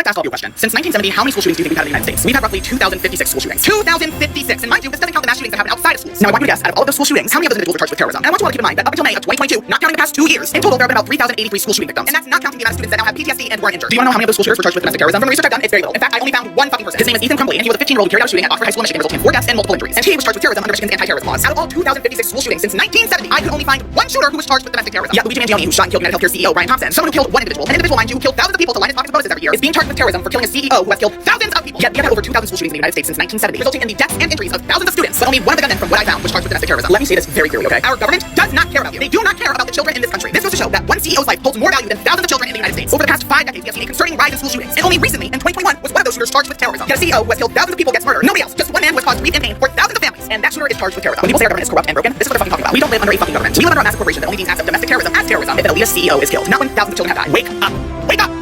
to ask all of you a question. Since 1970, how many school shootings do you think we've had in the United States? We've had roughly 2,056 school shootings. 2,056! And mind you, this doesn't count the mass shootings that happen outside of schools. Now, I want you to guess, out of all of those school shootings, how many of those individuals were charged with terrorism? And I want you all to keep in mind that up until May of 2022, not counting the past 2 years, in total there have been about 3,083 school shooting victims. And that's not counting the amount of students that now have PTSD and weren't injured. Do you want to know how many of those school shooters were charged with domestic terrorism? From the research I've done, it's very little. In fact, I only found one fucking person. His name is Ethan Crumbley, and he was a 15-year-old who carried out a shooting at Oxford High School in Michigan, resulting in 4 deaths and multiple injuries. And he was charged with terrorism under Michigan's anti-terrorism laws. Out of all 2,056 school shootings since 1970, I could only find one shooter who was charged with domestic terrorism. Yeah, Luigi Mangione, who shot and killed United Healthcare CEO Brian Thompson, someone who killed one individual. An individual, mind you, who killed thousands of people to line his pockets with bonuses every year, is being charged with terrorism for killing a CEO who has killed thousands of people. Yet we have had over 2,000 school shootings in the United States since 1970, resulting in the deaths and injuries of thousands of students. But only one of the gunmen, from what I found, was charged with domestic terrorism. Let me say this very clearly, okay? Our government does not care about you. They do not care about the children in this country. This goes to show that one CEO's life holds more value than thousands of children in the United States. Over the past 5 decades, we have seen a concerning rise in school shootings. And only recently, in 2021, was one of those shooters charged with terrorism. Yet a CEO who has killed thousands of people gets murdered. Nobody else. Just one man who has caused grief and pain for thousands of families. And that shooter is charged with terrorism. When people say our government is corrupt and broken, this is what they're fucking talking about. We don't live under a fucking government. We live under a massive corporation that only deems acts of domestic terrorism as terrorism if an elitist CEO is killed. Not when thousands of children have died. Wake up. Wake up!